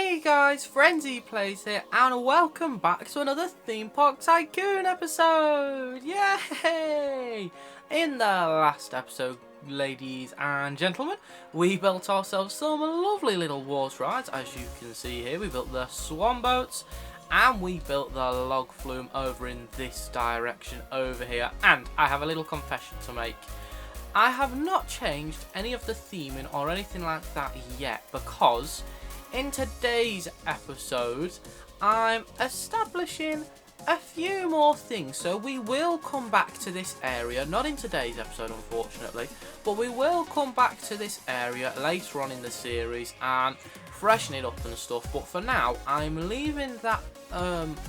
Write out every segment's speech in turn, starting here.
Hey guys, Frenzzy Plays here, and welcome back to another Theme Park Tycoon episode! Yay! In the last episode, ladies and gentlemen, we built ourselves some lovely little water rides. As you can see here, we built the swan boats, and we built the log flume over in this direction over here. And I have a little confession to make. I have not changed any of the theming or anything like that yet, because in today's episode, I'm establishing a few more things. So we will come back to this area, not in today's episode unfortunately, but we will come back to this area later on in the series and freshen it up and stuff. But for now, I'm leaving that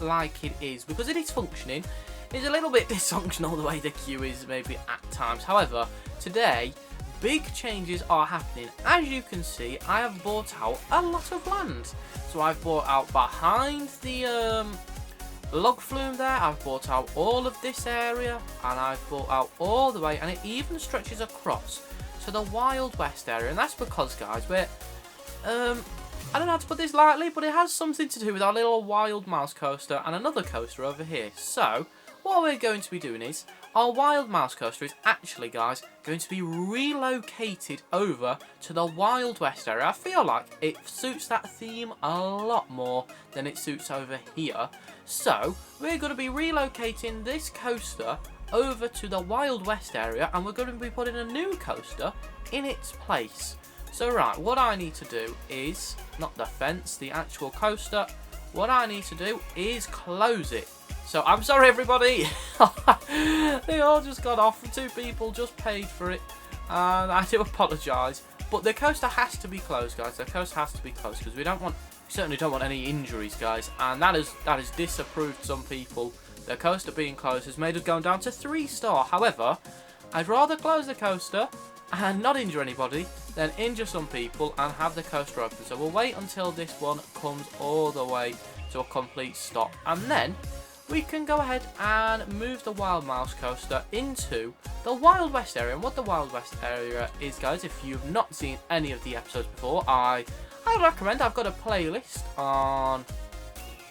like it is, because it is functioning. It's a little bit dysfunctional the way the queue is maybe at times. However, today, big changes are happening. As you can see, I have bought out a lot of land. So I've bought out behind the log flume there, I've bought out all of this area, and I've bought out all the way, and it even stretches across to the Wild West area. And that's because, guys, we're, I don't know how to put this lightly, but it has something to do with our little Wild Mouse coaster and another coaster over here. So what we're going to be doing is, our Wild Mouse coaster is actually, guys, going to be relocated over to the Wild West area. I feel like it suits that theme a lot more than it suits over here. So we're going to be relocating this coaster over to the Wild West area, and we're going to be putting a new coaster in its place. So right, what I need to do is, not the fence, the actual coaster, what I need to do is close it. So I'm sorry everybody, they all just got off, 2 people just paid for it, and I do apologise, but the coaster has to be closed, guys. The coaster has to be closed because we certainly don't want any injuries, guys, and that has disapproved some people. The coaster being closed has made us go down to 3-star. However, I'd rather close the coaster and not injure anybody than injure some people and have the coaster open. So we'll wait until this one comes all the way to a complete stop, and then we can go ahead and move the Wild Mouse coaster into the Wild West area. And what the Wild West area is, guys, if you've not seen any of the episodes before, I recommend. I've got a playlist on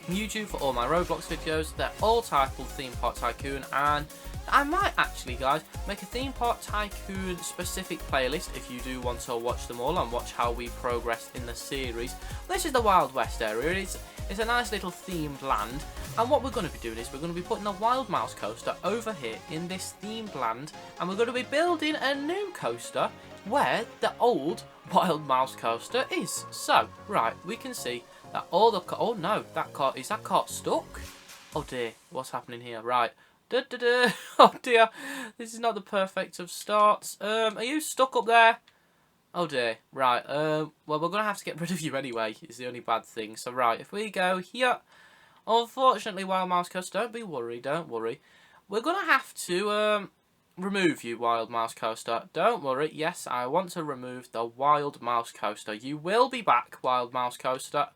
YouTube for all my Roblox videos. They're all titled Theme Park Tycoon, and I might actually, guys, make a Theme Park Tycoon specific playlist if you do want to watch them all and watch how we progress in the series. This is the Wild West area. It's a nice little themed land, and what we're going to be doing is we're going to be putting the Wild Mouse coaster over here in this themed land, and we're going to be building a new coaster where the old Wild Mouse coaster is. So, right, we can see that all the oh no, is that cart stuck? Oh dear, what's happening here? Right. Oh dear, this is not the perfect of starts. Are you stuck up there? Oh dear, right, well, we're going to have to get rid of you anyway, is the only bad thing. So, right, if we go here, unfortunately, Wild Mouse Coaster, don't worry. We're going to have to remove you, Wild Mouse Coaster. Don't worry, yes, I want to remove the Wild Mouse Coaster. You will be back, Wild Mouse Coaster.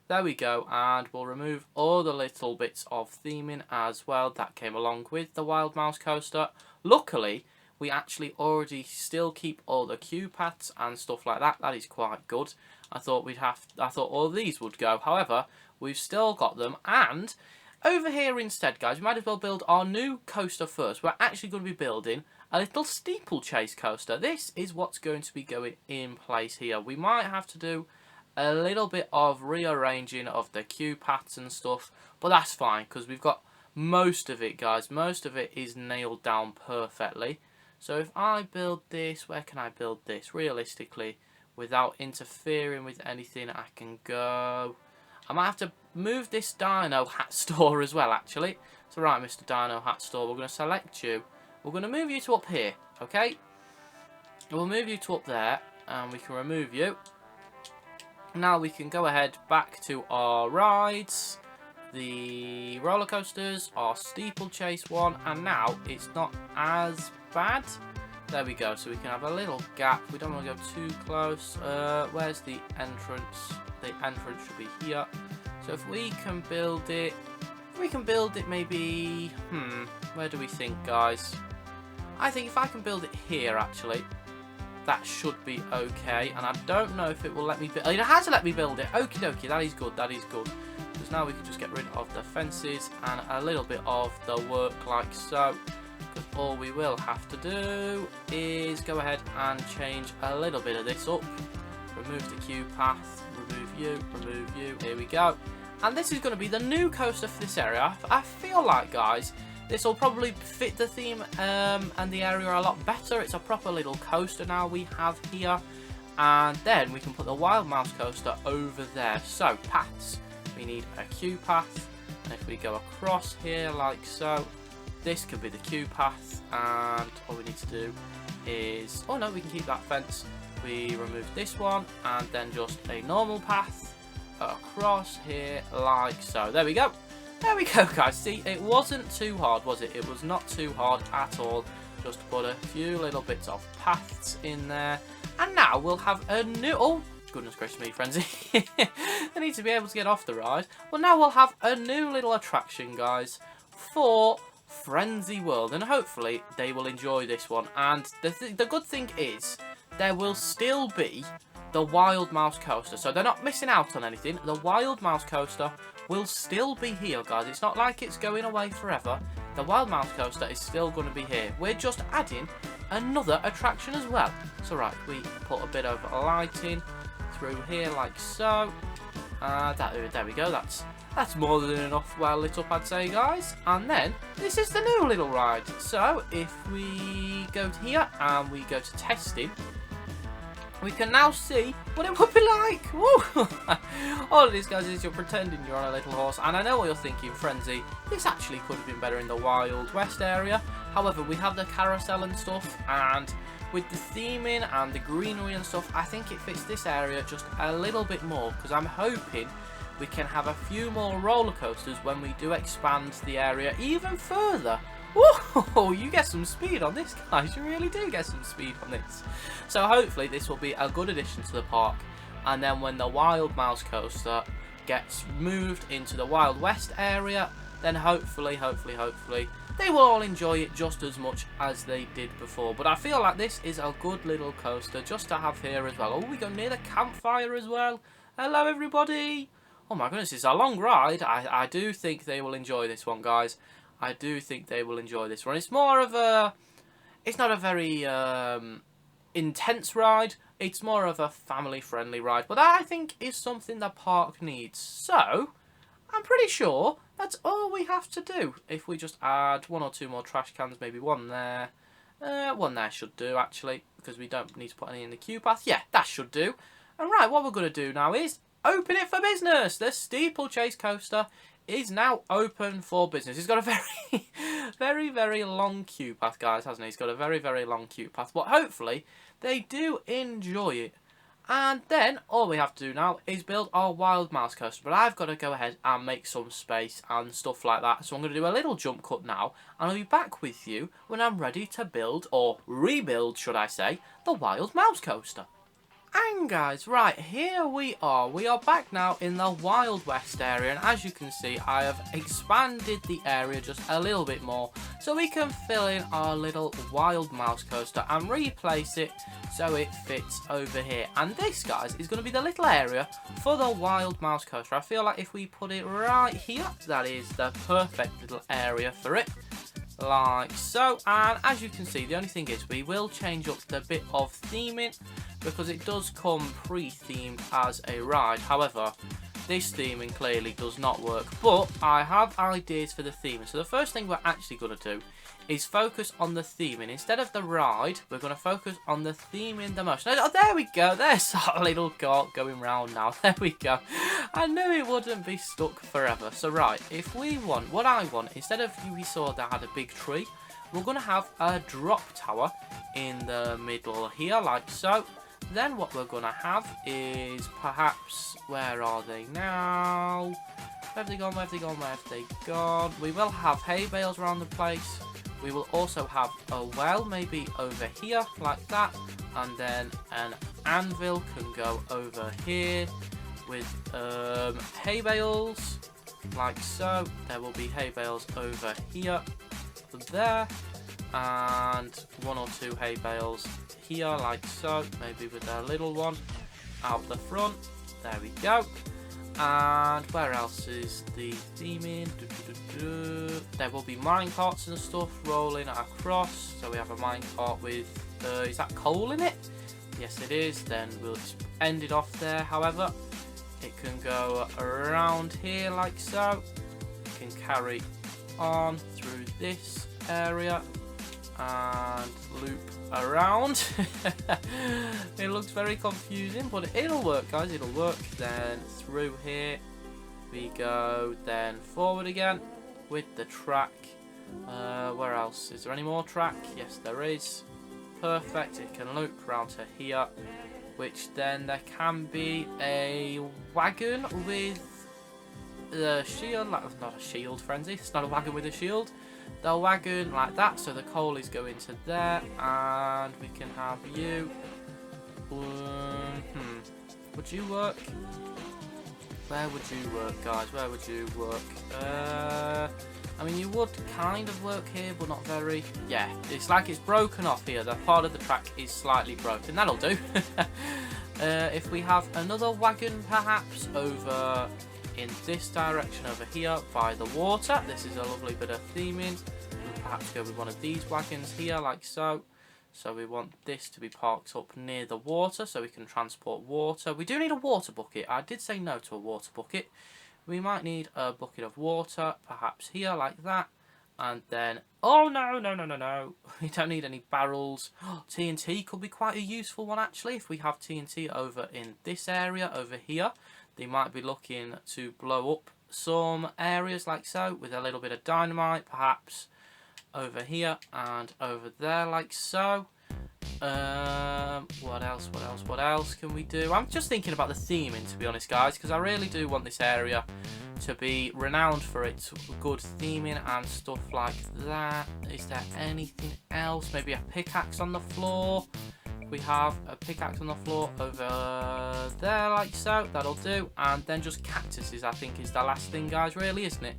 There we go, and we'll remove all the little bits of theming as well that came along with the Wild Mouse Coaster. Luckily, we actually already still keep all the queue paths and stuff like that. That is quite good. I thought all these would go. However, we've still got them. And over here instead, guys, we might as well build our new coaster first. We're actually going to be building a little steeplechase coaster. This is what's going to be going in place here. We might have to do a little bit of rearranging of the queue paths and stuff, but that's fine because we've got most of it, guys. Most of it is nailed down perfectly. So if I build this, where can I build this realistically without interfering with anything? I can go, I might have to move this Dino Hat Store as well, actually. So right, Mr. Dino Hat Store, we're going to select you. We're going to move you to up here, okay? We'll move you to up there, and we can remove you. Now we can go ahead back to our rides, the roller coasters, our steeplechase one, and now it's not as bad. There we go, so we can have a little gap. We don't want to go too close. Where's the entrance? The entrance should be here. So if we can build it, maybe, where do we think, guys? I think if I can build it here, actually, that should be okay. And I don't know if it will let me build. It has let me build it. Okie dokie, that is good, that is good. Because now we can just get rid of the fences and a little bit of the work like so. Because all we will have to do is go ahead and change a little bit of this up. Remove the queue path, remove you, here we go. And this is going to be the new coaster for this area. I feel like, guys, this will probably fit the theme and the area a lot better. It's a proper little coaster now we have here. And then we can put the Wild Mouse coaster over there. So, paths. We need a queue path. And if we go across here like so, this could be the queue path. And all we need to do is... Oh no, we can keep that fence. We remove this one. And then just a normal path across here like so. There we go. There we go, guys. See, it wasn't too hard, was it? It was not too hard at all. Just put a few little bits of paths in there. And now we'll have a new... Oh, goodness gracious me, Frenzzy. I need to be able to get off the ride. Well, now we'll have a new little attraction, guys, for Frenzzy World. And hopefully they will enjoy this one. And the good thing is, there will still be the Wild Mouse coaster. So they're not missing out on anything. The Wild Mouse coaster will still be here, guys. It's not like it's going away forever. The Wild Mouse coaster is still going to be here. We're just adding another attraction as well. So right, we put a bit of lighting through here like so. There we go. That's more than enough well lit up, I'd say, guys. And then this is the new little ride. So if we go to here and we go to testing, we can now see what it would be like. Woo! All it is, guys, is you're pretending you're on a little horse. And I know what you're thinking, Frenzzy. This actually could have been better in the Wild West area. However, we have the carousel and stuff. And with the theming and the greenery and stuff, I think it fits this area just a little bit more. Because I'm hoping we can have a few more roller coasters when we do expand the area even further. Whoa, you get some speed on this, guys. You really do get some speed on this. So hopefully this will be a good addition to the park. And then when the Wild Mouse coaster gets moved into the Wild West area, then hopefully they will all enjoy it just as much as they did before. But I feel like this is a good little coaster just to have here as well. Oh, we go near the campfire as well. Hello, everybody. Oh my goodness, it's a long ride. I do think they will enjoy this one, guys. I do think they will enjoy this one. It's more of a... It's not a very intense ride. It's more of a family-friendly ride. But that, I think, is something the park needs. So, I'm pretty sure that's all we have to do. If we just add one or two more trash cans, maybe one there. One there should do, actually, because we don't need to put any in the queue path. Yeah, that should do. And right, what we're going to do now is open it for business. The Steeplechase coaster is now open for business. He's got a very long queue path, guys, hasn't he? He's got a very long queue path. But hopefully they do enjoy it. And then all we have to do now is build our Wild Mouse coaster. But I've got to go ahead and make some space and stuff like that. So I'm going to do a little jump cut now. And I'll be back with you when I'm ready to build, or rebuild, should I say, the Wild Mouse coaster. And guys, right, here we are. We are back now in the Wild West area, and as you can see, I have expanded the area just a little bit more so we can fill in our little Wild Mouse coaster and replace it so it fits over here. And this, guys, is going to be the little area for the Wild Mouse coaster. I feel like if we put it right here, that is the perfect little area for it. Like so. And as you can see, the only thing is we will change up the bit of theming because it does come pre-themed as a ride. However, this theming clearly does not work, but I have ideas for the theming. So the first thing we're actually going to do is focus on the theming. Instead of the ride, we're going to focus on the theming the most. Oh, there we go. There's our little cart going round now. There we go. I knew it wouldn't be stuck forever. So right, if we want, what I want, instead of we saw that had a big tree, we're going to have a drop tower in the middle here, like so. Then what we're going to have is perhaps, where are they now? Where have they gone, where have they gone, where have they gone? We will have hay bales around the place. We will also have a well, maybe over here, like that. And then an anvil can go over here with hay bales, like so. There will be hay bales over here, there. And one or two hay bales here like so, maybe with a little one out the front. There we go. And where else is the theming? There will be minecarts and stuff rolling across. So we have a minecart with, is that coal in it? Yes it is. Then we'll just end it off there. However, it can go around here like so. It can carry on through this area and loop around. It looks very confusing, but it'll work, guys. It'll work. Then through here we go, then forward again with the track. Where else? Is there any more track? Yes there is. Perfect. It can loop around to here, which then there can be a wagon with the shield. Like, not a shield, Frenzzy. It's not a wagon with a shield. The wagon like that, so the coal is going to there, and we can have you. Would you work? Where would you work, guys? Where would you work? I mean, you would kind of work here, but not very. Yeah, it's like it's broken off here. The part of the track is slightly broken. That'll do. If we have another wagon, perhaps, over in this direction over here by the water. This is a lovely bit of theming. We'll perhaps go with one of these wagons here like so. So we want this to be parked up near the water so we can transport water. We do need a water bucket. I did say no to a water bucket. We might need a bucket of water perhaps here like that. And then, oh no, we don't need any barrels. TNT could be quite a useful one actually if we have TNT over in this area over here. They might be looking to blow up some areas like so with a little bit of dynamite perhaps over here and over there like so. What else can we do? I'm just thinking about the theming, to be honest, guys, because I really do want this area to be renowned for its good theming and stuff like that. Is there anything else? Maybe a pickaxe on the floor. We have a pickaxe on the floor over there like so. That'll do. And then just cactuses, I think, is the last thing, guys, really, isn't it?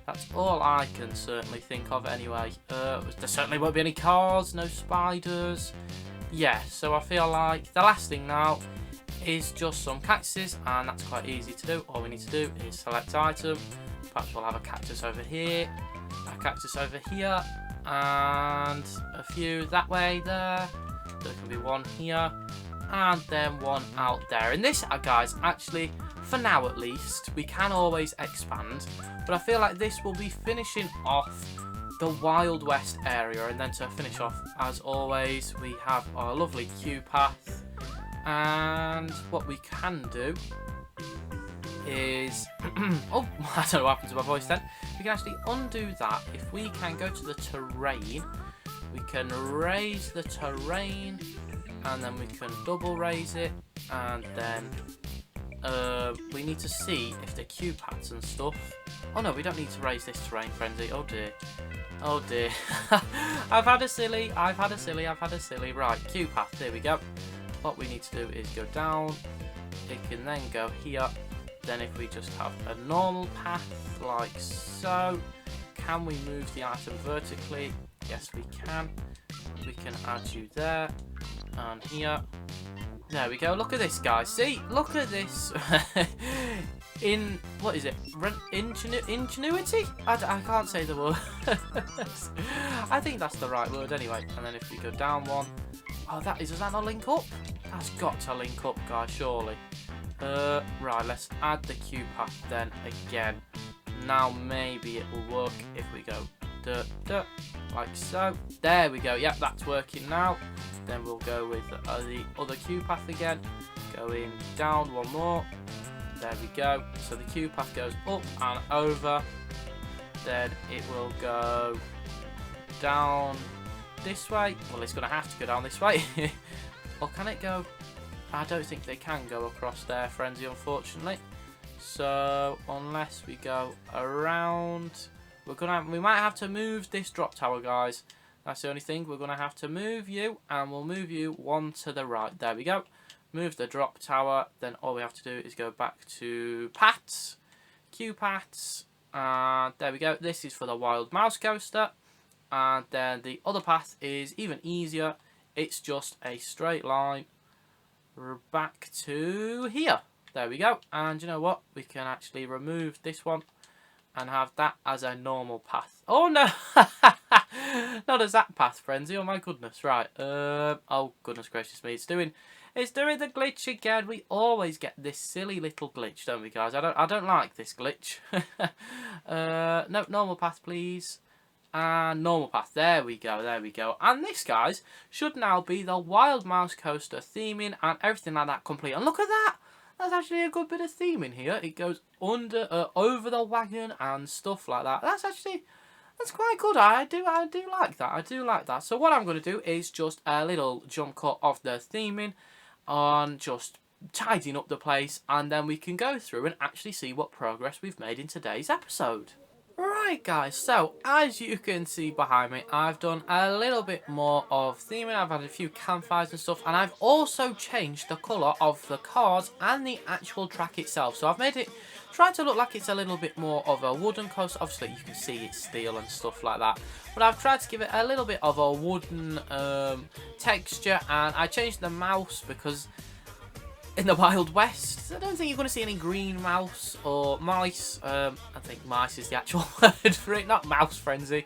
That's all I can certainly think of anyway. There certainly won't be any cars, no spiders. Yeah, so I feel like the last thing now is just some cactuses, and that's quite easy to do. All we need to do is select item. Perhaps we'll have a cactus over here, a cactus over here, and a few that way there. There can be one here, and then one out there. And this, guys, actually, for now at least, we can always expand. But I feel like this will be finishing off the Wild West area. And then to finish off, as always, we have our lovely queue path. And what we can do is... oh, I don't know what happened to my voice then. We can actually undo that. If we can go to the terrain, we can raise the terrain. And then we can double raise it. And then... we need to see if the queue paths and stuff... Oh no, we don't need to raise this terrain, Frenzzy. Oh dear. Oh dear. I've had a silly. Right, queue path, there we go. What we need to do is go down. It can then go here. Then if we just have a normal path like so. Can we move the item vertically? Yes, we can. We can add you there. And here. There we go. Look at this, guys. See? Look at this. What is it? Ingenuity? I can't say the word. I think that's the right word anyway. And then if we go down one. Oh, does that not link up? That's got to link up, guys, surely. Right, let's add the queue path then again. Now maybe it will work if we go like so. There we go. Yep, that's working now. Then we'll go with the other queue path again. Going down one more. There we go. So the queue path goes up and over. Then it will go down this way. Well, it's going to have to go down this way. Or can it go? I don't think they can go across there, Frenzzy, unfortunately. So unless we go around, we might have to move this drop tower, guys. That's the only thing. We're going to have to move you, and we'll move you one to the right. There we go. Move the drop tower. Then all we have to do is go back to paths, queue paths. There we go. This is for the wild mouse coaster. And then the other path is even easier. it's just a straight line back to here. There we go. And you know what? We can actually remove this one and have that as a normal path. Oh no! Not as that path, Frenzzy. Oh my goodness. Right. Oh goodness gracious me. It's doing the glitch again. We always get this silly little glitch, don't we, guys? I don't like this glitch. No, normal path, please. And normal path. There we go. There we go. And this, guys, should now be the Wild Mouse Coaster theming and everything like that complete. And look at that. That's actually a good bit of theming here. It goes under, over the wagon and stuff like that. That's quite good. I do like that. I do like that. So what I'm going to do is just a little jump cut of the theming on just tidying up the place, and then we can go through and actually see what progress we've made in today's episode. Right guys, so as you can see behind me, I've done a little bit more of theming. I've had a few campfires and stuff, and I've also changed the colour of the cars and the actual track itself. So I've made it, tried to look like it's a little bit more of a wooden coaster. Obviously you can see it's steel and stuff like that, but I've tried to give it a little bit of a wooden texture, and I changed the mouse because in the Wild West, I don't think you're going to see any green mouse or mice. I think mice is the actual word for it, not mouse Frenzzy.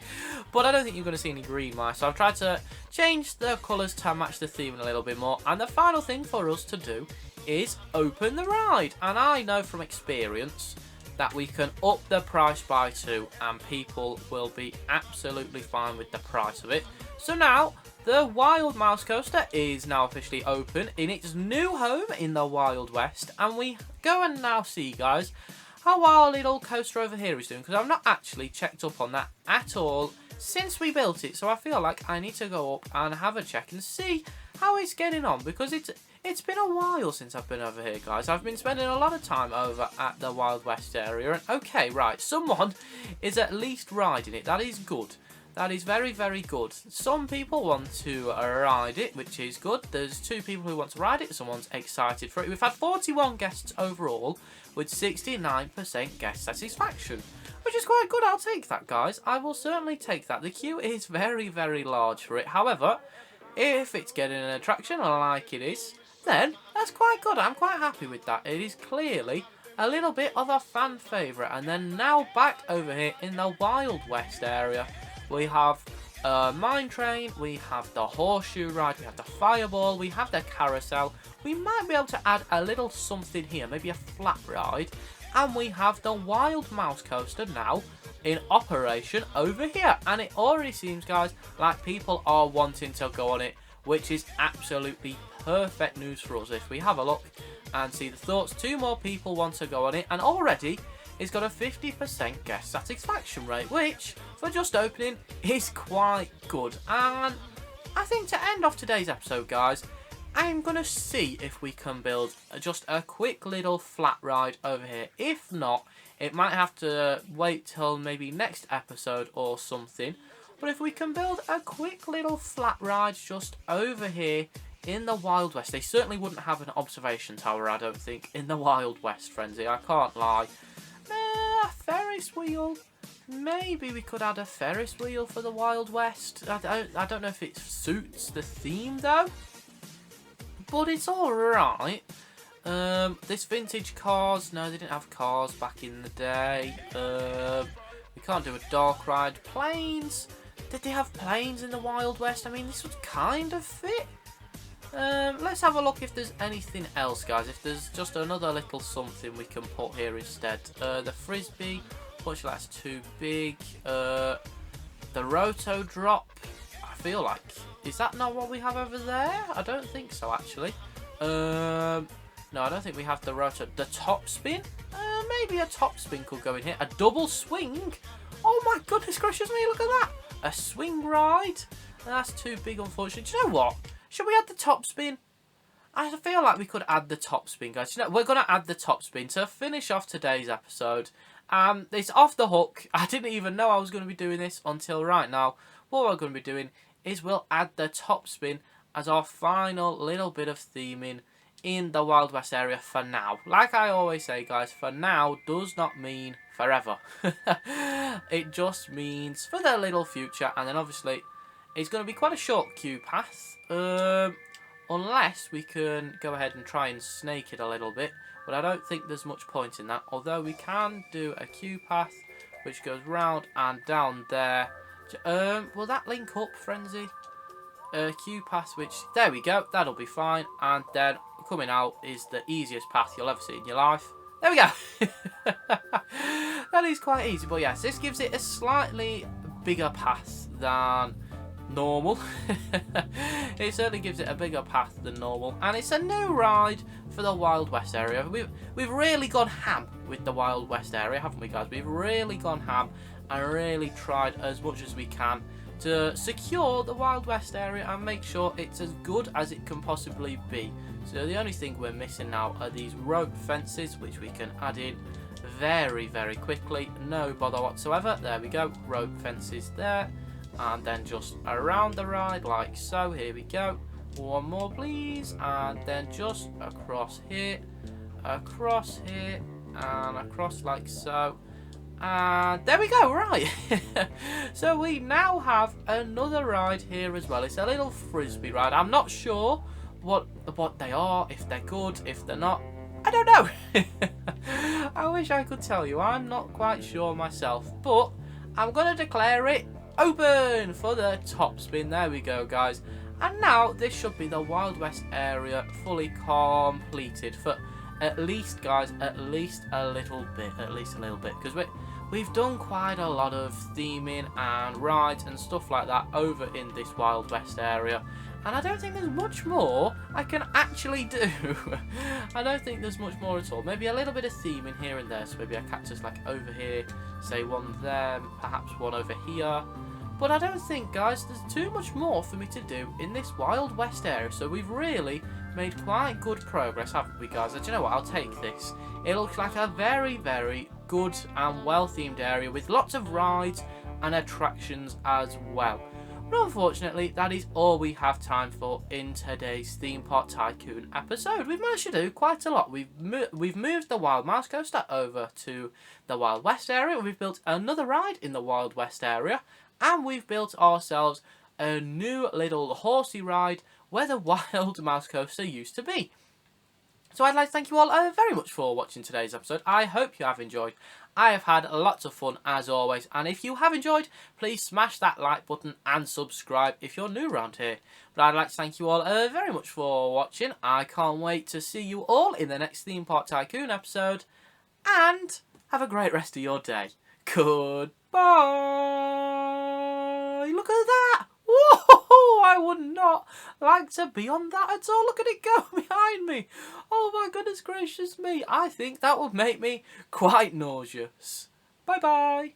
But I don't think you're going to see any green mice. So I've tried to change the colours to match the theme a little bit more. And the final thing for us to do is open the ride. And I know from experience that we can up the price by 2 and people will be absolutely fine with the price of it. So now, the Wild Mouse Coaster is now officially open in its new home in the Wild West, and we go and now see, guys, how our little coaster over here is doing, because I've not actually checked up on that at all since we built it, so I feel like I need to go up and have a check and see how it's getting on, because it's been a while since I've been over here, guys. I've been spending a lot of time over at the Wild West area, and okay, right, someone is at least riding it. That is good. That is very, very good. Some people want to ride it, which is good. There's 2 people who want to ride it. Someone's excited for it. We've had 41 guests overall with 69% guest satisfaction, which is quite good. I'll take that, guys. I will certainly take that. The queue is very, very large for it. However, if it's getting an attraction like it is, then that's quite good. I'm quite happy with that. It is clearly a little bit of a fan favourite. And then now back over here in the Wild West area, we have Mine Train, we have the Horseshoe Ride, we have the Fireball, we have the Carousel. We might be able to add a little something here, maybe a flat ride. And we have the Wild Mouse Coaster now in operation over here. And it already seems, guys, like people are wanting to go on it, which is absolutely perfect news for us. If we have a look and see the thoughts, 2 more people want to go on it, and already it's got a 50% guest satisfaction rate, which, for just opening, is quite good. And I think to end off today's episode, guys, I'm going to see if we can build just a quick little flat ride over here. If not, it might have to wait till maybe next episode or something. But if we can build a quick little flat ride just over here in the Wild West, they certainly wouldn't have an observation tower, I don't think, in the Wild West, Frenzzy. I can't lie. A Ferris wheel. Maybe we could add a Ferris wheel for the Wild West. I don't know if it suits the theme though, but it's alright. This vintage cars. No, they didn't have cars back in the day. We can't do a dark ride. Planes. Did they have planes in the Wild West? I mean, this would kind of fit. Let's have a look if there's anything else, guys. If there's just another little something we can put here instead. The Frisbee, unfortunately that's too big. The Roto Drop, I feel like, is that not what we have over there? I don't think so, actually. No, I don't think we have the Roto. The Top Spin? Maybe a Top Spin could go in here. A Double Swing? Oh my goodness gracious me, look at that. A Swing Ride? That's too big, unfortunately. Do you know what? Should we add the Top Spin? I feel like we could add the Top Spin, guys. You know, we're going to add the Top Spin to finish off today's episode. It's off the hook. I didn't even know I was going to be doing this until right now. What we're going to be doing is we'll add the Top Spin as our final little bit of theming in the Wild West area for now. Like I always say, guys, for now does not mean forever. It just means for the little future, and then obviously It's going to be quite a short queue path. Unless we can go ahead and try and snake it a little bit. But I don't think there's much point in that. Although we can do a queue path which goes round and down there. Will that link up, Frenzzy? Queue path which... There we go. That'll be fine. And then coming out is the easiest path you'll ever see in your life. There we go. That is quite easy. But yes, this gives it a slightly bigger path than normal. It certainly gives it a bigger path than normal, and it's a new ride for the Wild West area. We've really gone ham with the Wild West area, haven't we, guys? We've really gone ham and really tried as much as we can to secure the Wild West area and make sure it's as good as it can possibly be. So the only thing we're missing now are these rope fences, which we can add in very, very quickly. No bother whatsoever. There we go. Rope fences there. And then just around the ride like so. Here we go. One more please. And then just across here, and across like so. And there we go. Right. So we now have another ride here as well. It's a little frisbee ride. I'm not sure what they are, if they're good, if they're not. I don't know. I wish I could tell you. I'm not quite sure myself. But I'm going to declare it open for the top spin. There we go, guys. And now this should be the Wild West area fully completed for at least, guys, at least a little bit, because we've done quite a lot of theming and rides and stuff like that over in this Wild West area, and I don't think there's much more I can actually do. I don't think there's much more at all. Maybe a little bit of theming here and there, so maybe a cactus like over here, say one there, perhaps one over here. But I don't think, guys, there's too much more for me to do in this Wild West area. So we've really made quite good progress, haven't we, guys? And do you know what? I'll take this. It looks like a very, very good and well-themed area with lots of rides and attractions as well. But unfortunately, that is all we have time for in today's Theme Park Tycoon episode. We've managed to do quite a lot. We've moved the Wild Mouse Coaster over to the Wild West area. We've built another ride in the Wild West area. And we've built ourselves a new little horsey ride where the Wild Mouse Coaster used to be. So I'd like to thank you all very much for watching today's episode. I hope you have enjoyed. I have had lots of fun as always. And if you have enjoyed, please smash that like button and subscribe if you're new around here. But I'd like to thank you all very much for watching. I can't wait to see you all in the next Theme Park Tycoon episode. And have a great rest of your day. Goodbye. Look at that. Whoa, I would not like to be on that at all. Look at it go behind me. Oh my goodness gracious me. I think that would make me quite nauseous. Bye bye.